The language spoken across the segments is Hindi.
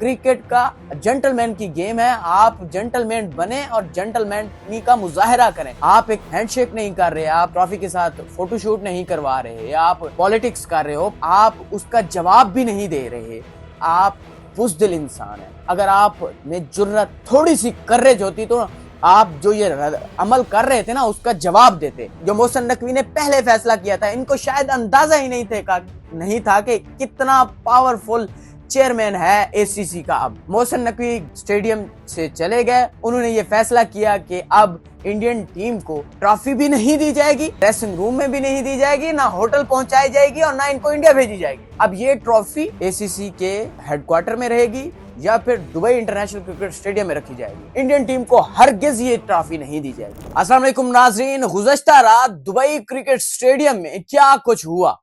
क्रिकेट का जेंटलमैन की गेम है। आप जेंटलमैन बने और जेंटलमैनी का मुजाहरा करें। आप एक हैंडशेक नहीं कर रहे, आप ट्रॉफी के साथ फोटोशूट नहीं करवा रहे, आप पॉलिटिक्स कर रहे हो, आप उसका जवाब भी नहीं दे रहे। आप बुज़दिल इंसान है। अगर आप में जुर्रत थोड़ी सी करेज होती तो आप जो ये अमल कर रहे थे ना उसका जवाब देते। जो मोहसिन नकवी ने पहले फैसला किया था, इनको शायद अंदाजा ही नहीं था कि कितना पावरफुल चेयरमैन है एसीसी का। अब मोहसिन नकवी स्टेडियम से चले गए। उन्होंने ये फैसला किया कि अब इंडियन टीम को ट्रॉफी भी नहीं दी जाएगी, ड्रेसिंग रूम में भी नहीं दी जाएगी, ना होटल पहुंचाई जाएगी और ना इनको इंडिया भेजी जाएगी। अब ये ट्रॉफी एसीसी के हेडक्वार्टर में रहेगी या फिर दुबई इंटरनेशनल क्रिकेट स्टेडियम में रखी जाएगी। इंडियन टीम को हरगिज ये ट्रॉफी नहीं दी जाएगी। अस्सलाम वालेकुम नाज़रीन, गुज़श्ता रात दुबई क्रिकेट स्टेडियम में क्या कुछ हुआ,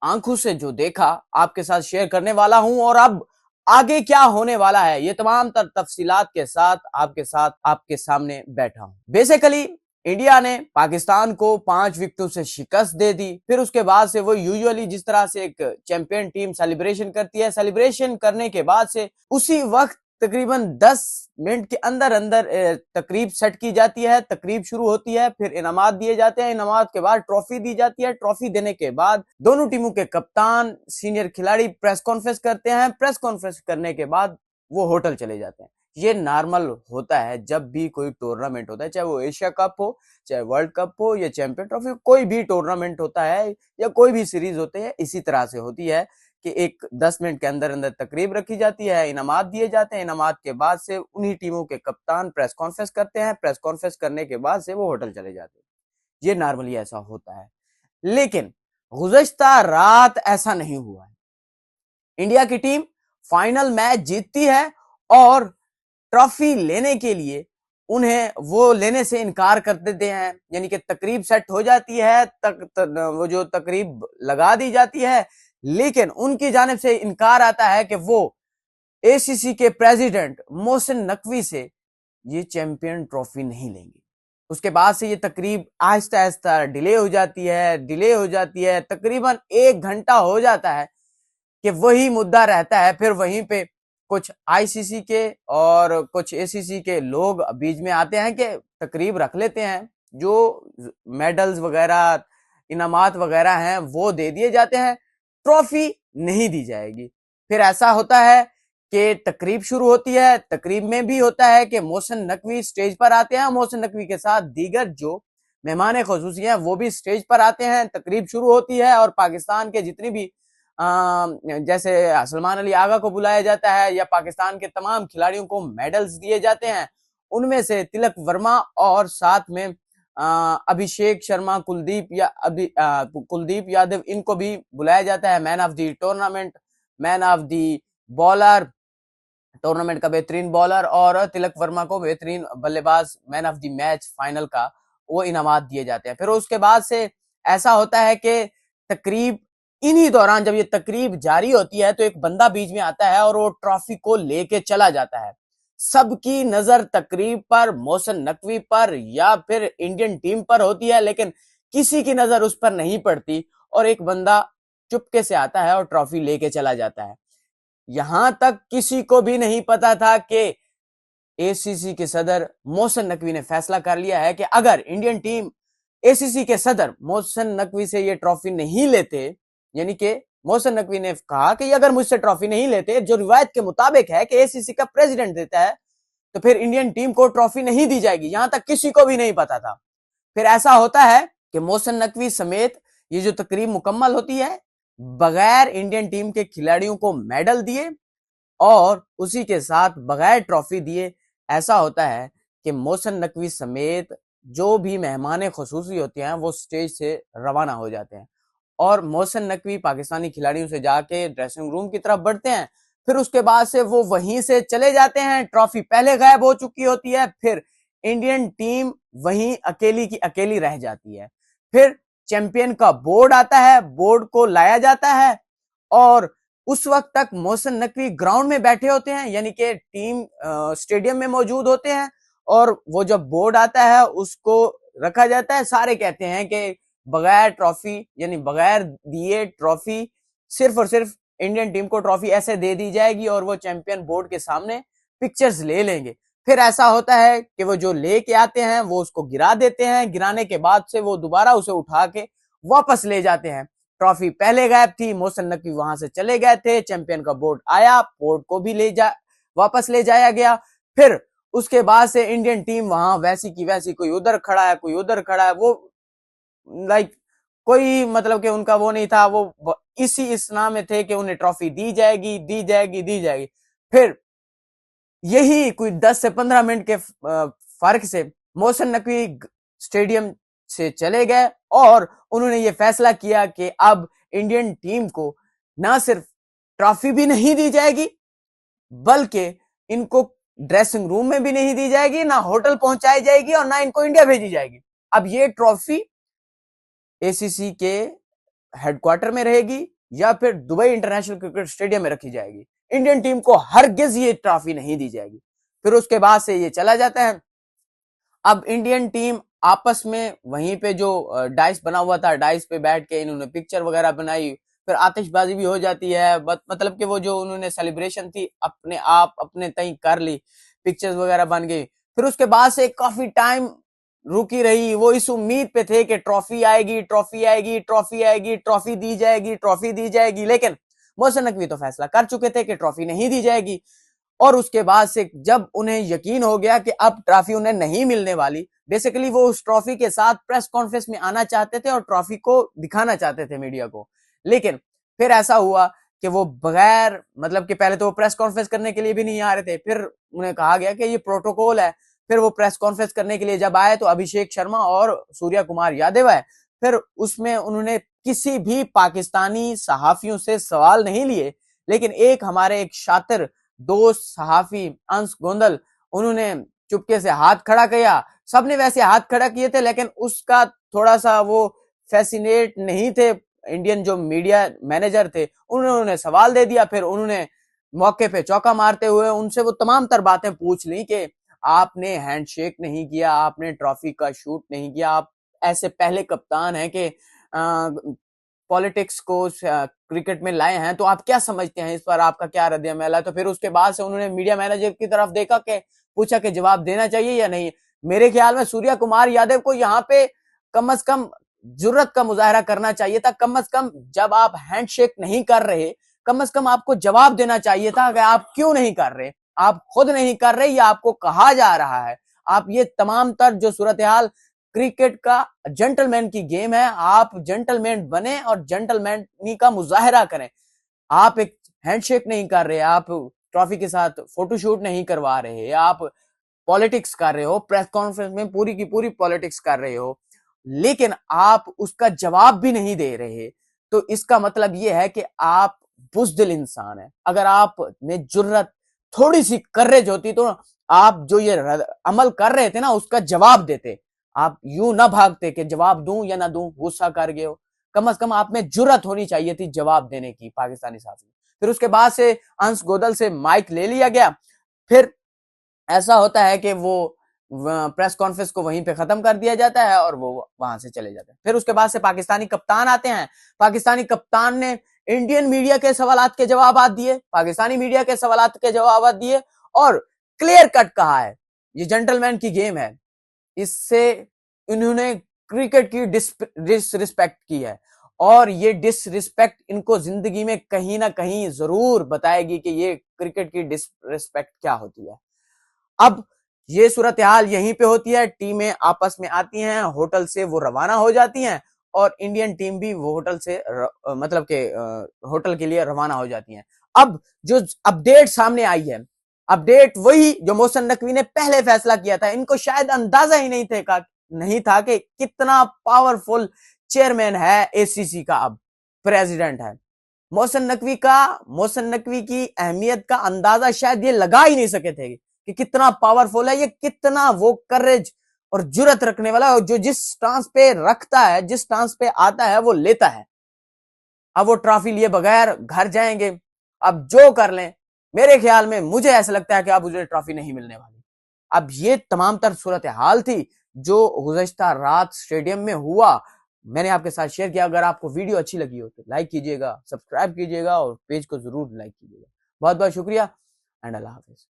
आंखों से जो देखा आपके साथ शेयर करने वाला हूं, और अब आगे क्या होने वाला है ये तमाम तफसीलात के साथ आपके सामने बैठा हूं। बेसिकली इंडिया ने पाकिस्तान को 5 विकेटों से शिकस्त दे दी। फिर उसके बाद से वो यूजुअली जिस तरह से एक चैंपियन टीम सेलिब्रेशन करती है, सेलिब्रेशन करने के बाद से उसी वक्त तकरीबन 10 मिनट के अंदर अंदर तकरीब सेट की जाती है। तकरीब शुरू होती है, फिर इनामात दिए जाते हैं, इनामात के बाद ट्रॉफी दी जाती है। ट्रॉफी देने के बाद दोनों टीमों के कप्तान, सीनियर खिलाड़ी प्रेस कॉन्फ्रेंस करते हैं। प्रेस कॉन्फ्रेंस करने के बाद वो होटल चले जाते हैं। ये नॉर्मल होता है जब भी कोई टूर्नामेंट होता है, चाहे वो एशिया कप हो, चाहे वर्ल्ड कप हो या चैंपियन ट्रॉफी, कोई भी टूर्नामेंट होता है या कोई भी सीरीज होती है, इसी तरह से होती है कि एक 10 मिनट के अंदर अंदर तकरीब रखी जाती है, इनामात दिए जाते हैं। इनामात के बाद से उन्हीं टीमों के कप्तान प्रेस कॉन्फ्रेंस करते हैं। प्रेस कॉन्फ्रेंस करने के बाद से वो होटल चले जाते हैं। ये नॉर्मली ऐसा होता है, लेकिन गुज़श्ता रात ऐसा नहीं हुआ है। इंडिया की टीम फाइनल मैच जीतती है और ट्रॉफी लेने के लिए उन्हें वो लेने से इनकार कर देते हैं, यानी कि तकरीब सेट हो जाती है, वो जो तकरीब लगा दी जाती है, लेकिन उनकी जानिब से इनकार आता है कि वो एसीसी के प्रेसिडेंट मोहसिन नकवी से ये चैंपियन ट्रॉफी नहीं लेंगे। उसके बाद से ये तकरीब आहिस्ता आहिस्ता डिले हो जाती है, तकरीबन 1 घंटा हो जाता है कि वही मुद्दा रहता है। फिर वहीं पे कुछ आईसीसी के और कुछ एसीसी के लोग बीच में आते हैं कि तकरीब रख लेते हैं, जो मेडल्स वगैरह, इनामात वगैरह हैं वो दे दिए जाते हैं, ट्रॉफी नहीं दी जाएगी। फिर ऐसा होता है कि तकरीब शुरू होती है। तकरीब में भी होता है कि मोहसिन नकवी स्टेज पर आते हैं, मोहसिन नकवी के साथ दीगर जो मेहमान खुसूसी हैं वो भी स्टेज पर आते हैं। तकरीब शुरू होती है और पाकिस्तान के जितनी भी जैसे सलमान अली आगा को बुलाया जाता है या पाकिस्तान के तमाम खिलाड़ियों को मेडल्स दिए जाते हैं। उनमें से तिलक वर्मा और साथ में अभिषेक शर्मा, कुलदीप यादव, इनको भी बुलाया जाता है। Man of the tournament, man of the bowler, tournament का बेहतरीन बॉलर, और तिलक वर्मा को बेहतरीन बल्लेबाज, man of the match final का, वो इनामात दिए जाते हैं। फिर उसके बाद से ऐसा होता है कि तकरीब, इन्हीं दौरान जब ये तकरीब जारी होती है तो एक बंदा बीच में आता है और वो ट्रॉफी को लेके चला जाता है। सबकी नजर तकरीब पर, मोहसिन नकवी पर या फिर इंडियन टीम पर होती है, लेकिन किसी की नजर उस पर नहीं पड़ती और एक बंदा चुपके से आता है और ट्रॉफी लेके चला जाता है। यहां तक किसी को भी नहीं पता था कि एसीसी के सदर मोहसिन नकवी ने फैसला कर लिया है कि अगर इंडियन टीम एसीसी के सदर मोहसिन नकवी से ये ट्रॉफी नहीं लेते, यानी कि मोहसिन नकवी ने कहा कि अगर मुझसे ट्रॉफी नहीं लेते, जो रिवायत के मुताबिक है कि एसीसी का प्रेसिडेंट देता है, तो फिर इंडियन टीम को ट्रॉफी नहीं दी जाएगी। यहां तक किसी को भी नहीं पता था। फिर ऐसा होता है कि मोहसिन नकवी समेत ये जो तकरीब मुकम्मल होती है, बगैर इंडियन टीम के खिलाड़ियों को मेडल दिए और उसी के साथ बगैर ट्रॉफी दिए ऐसा होता है कि मोहसिन नकवी समेत जो भी मेहमान खुसूसी होते हैं वो स्टेज से रवाना हो जाते हैं और मोहसिन नकवी पाकिस्तानी खिलाड़ियों से जाके ड्रेसिंग रूम की तरफ बढ़ते हैं। फिर उसके बाद से वो वहीं से चले जाते हैं। ट्रॉफी पहले गायब हो चुकी होती है। फिर इंडियन टीम वहीं अकेली की अकेली रह जाती है। फिर चैंपियन का बोर्ड आता है, बोर्ड को लाया जाता है और उस वक्त तक मोहसिन नकवी ग्राउंड में बैठे होते हैं, यानी कि टीम स्टेडियम में मौजूद होते हैं और वो जब बोर्ड आता है उसको रखा जाता है। सारे कहते हैं कि बगैर ट्रॉफी, यानी बगैर दिए ट्रॉफी सिर्फ और सिर्फ इंडियन टीम को ट्रॉफी ऐसे दे दी जाएगी और वो चैंपियन बोर्ड के सामने पिक्चर्स ले लेंगे। फिर ऐसा होता है कि वो जो लेके आते हैं वो उसको गिरा देते हैं, गिराने के बाद से वो दोबारा उसे उठा के वापस ले जाते हैं। ट्रॉफी पहले गायब थी, मोहसिन नकवी वहां से चले गए थे, चैंपियन का बोर्ड आया, बोर्ड को भी वापस ले जाया गया। फिर उसके बाद से इंडियन टीम वहां वैसी की वैसी, कोई उधर खड़ा है कोई उधर खड़ा है, वो लाइक कोई मतलब कि उनका वो नहीं था, वो इसी इसना में थे कि उन्हें ट्रॉफी दी जाएगी दी जाएगी दी जाएगी। फिर यही कोई 10 से 15 मिनट के फर्क से मोहसिन नकवी स्टेडियम से चले गए और उन्होंने ये फैसला किया कि अब इंडियन टीम को ना सिर्फ ट्रॉफी भी नहीं दी जाएगी, बल्कि इनको ड्रेसिंग रूम में भी नहीं दी जाएगी, ना होटल पहुंचाई जाएगी और ना इनको इंडिया भेजी जाएगी। अब ये ट्रॉफी एसीसी के हेडक्वार्टर में रहेगी या फिर दुबई इंटरनेशनल क्रिकेट स्टेडियम में रखी जाएगी। इंडियन टीम को हरगिज ये ट्रॉफी नहीं दी जाएगी। फिर उसके बाद से ये चला जाता है। अब इंडियन टीम आपस में वहीं पे जो डाइस बना हुआ था, डाइस पे बैठ के इन्होंने पिक्चर वगैरह बनाई, फिर आतिशबाजी भी हो जाती है, मतलब कि वो जो उन्होंने सेलिब्रेशन थी अपने आप अपने तय कर ली, पिक्चर्स वगैरह बन गई। फिर उसके बाद से काफी टाइम रुकी रही, वो इस उम्मीद पे थे कि ट्रॉफी आएगी ट्रॉफी आएगी ट्रॉफी आएगी, ट्रॉफी दी जाएगी ट्रॉफी दी जाएगी, लेकिन मोहसिन नकवी तो फैसला कर चुके थे कि ट्रॉफी नहीं दी जाएगी। और उसके बाद से जब उन्हें यकीन हो गया कि अब ट्रॉफी उन्हें नहीं मिलने वाली, बेसिकली वो उस ट्रॉफी के साथ प्रेस कॉन्फ्रेंस में आना चाहते थे और ट्रॉफी को दिखाना चाहते थे मीडिया को। लेकिन फिर ऐसा हुआ कि वो बगैर मतलब कि पहले तो वो प्रेस कॉन्फ्रेंस करने के लिए भी नहीं आ रहे थे, फिर उन्हें कहा गया कि ये प्रोटोकॉल है। फिर वो प्रेस कॉन्फ्रेंस करने के लिए जब आए तो अभिषेक शर्मा और सूर्या कुमार यादव आए। फिर उसमें उन्होंने किसी भी पाकिस्तानी सहाफियों से सवाल नहीं लिए, लेकिन हमारे एक शातिर दोस्त सहाफी अंश गोंदल, उन्होंने चुपके से हाथ खड़ा किया। सबने वैसे हाथ खड़ा किए थे, लेकिन उसका थोड़ा सा वो फैसिनेट नहीं थे इंडियन जो मीडिया मैनेजर थे, उन्होंने सवाल दे दिया। फिर उन्होंने मौके पे चौका मारते हुए उनसे वो तमाम तर बातें पूछ ली कि आपने हैंडशेक नहीं किया, आपने ट्रॉफी का शूट नहीं किया, आप ऐसे पहले कप्तान हैं कि पॉलिटिक्स को क्रिकेट में लाए हैं, तो आप क्या समझते हैं इस पर, आपका क्या रद्द अमल है। तो फिर उसके बाद से उन्होंने मीडिया मैनेजर की तरफ देखा कि पूछा कि जवाब देना चाहिए या नहीं। मेरे ख्याल में सूर्या कुमार यादव को यहाँ पे कम से कम जुर्रत का मुजाहरा करना चाहिए था। कम से कम जब आप हैंडशेक नहीं कर रहे, कम से कम आपको जवाब देना चाहिए था कि आप क्यों नहीं कर रहे, आप खुद नहीं कर रहे या आपको कहा जा रहा है। आप ये तमाम तर जो सूरत हाल, क्रिकेट का जेंटलमैन की गेम है, आप जेंटलमैन बने और जेंटलमैनी का मुजाहरा करें। आप एक हैंडशेक नहीं कर रहे, आप ट्रॉफी के साथ फोटोशूट नहीं करवा रहे, आप पॉलिटिक्स कर रहे हो, प्रेस कॉन्फ्रेंस में पूरी की पूरी पॉलिटिक्स कर रहे हो, लेकिन आप उसका जवाब भी नहीं दे रहे। तो इसका मतलब यह है कि आप बुज़दिल इंसान है। अगर आप में जुर्रत थोड़ी सी करेज होती तो आप जो ये अमल कर रहे थे ना उसका जवाब देते। आप यूं ना भागते कि जवाब दूं या ना दूं, गुस्सा कर गए हो। कम से कम आप में जुर्रत होनी चाहिए थी जवाब देने की, पाकिस्तानी साथी। फिर उसके बाद से अंश गोदल से माइक ले लिया गया। फिर ऐसा होता है कि वो प्रेस कॉन्फ्रेंस को वहीं पे खत्म कर दिया जाता है और वो वहां से चले जाते हैं। फिर उसके बाद से पाकिस्तानी कप्तान आते हैं। पाकिस्तानी कप्तान ने इंडियन मीडिया के सवालात के जवाब दिए, पाकिस्तानी मीडिया के सवालात के जवाब दिए और क्लियर कट कहा है ये जेंटलमैन की गेम है। इससे इन्होंने क्रिकेट की डिसरिस्पेक्ट की है और ये डिसरिस्पेक्ट इनको जिंदगी में कहीं ना कहीं जरूर बताएगी कि ये क्रिकेट की डिसरिस्पेक्ट क्या होती है। अब ये सूरत हाल यहीं पे होती है, टीमें आपस में आती हैं, होटल से वो रवाना हो जाती हैं और इंडियन टीम भी वो होटल से मतलब के होटल के लिए रवाना हो जाती हैं। अब जो अपडेट सामने आई है, अपडेट वही जो मोहसिन नकवी ने पहले फैसला किया था। इनको शायद अंदाजा ही नहीं था कि कितना पावरफुल चेयरमैन है एसीसी का, अब प्रेसिडेंट है मोहसिन नकवी की अहमियत का अंदाजा शायद ये लगा ही नहीं सके थे कि कितना पावरफुल है ये, कितना वो करेज और जुरत रखने वाला है, जो जिस स्टांस पे रखता है, जिस स्टांस पे आता है वो लेता है। अब वो ट्रॉफी लिए बगैर घर जाएंगे, अब जो कर लें। मेरे ख्याल में मुझे ऐसा लगता है कि अब उसे ट्रॉफी नहीं मिलने वाली। अब ये तमाम तर सूरत हाल थी जो गुज़श्ता रात स्टेडियम में हुआ। मैंने आपके साथ शेयर किया। अगर आपको वीडियो अच्छी लगी हो तो लाइक कीजिएगा, सब्सक्राइब कीजिएगा और पेज को जरूर लाइक कीजिएगा। बहुत बहुत शुक्रिया एंड अल्लाह हाफिज।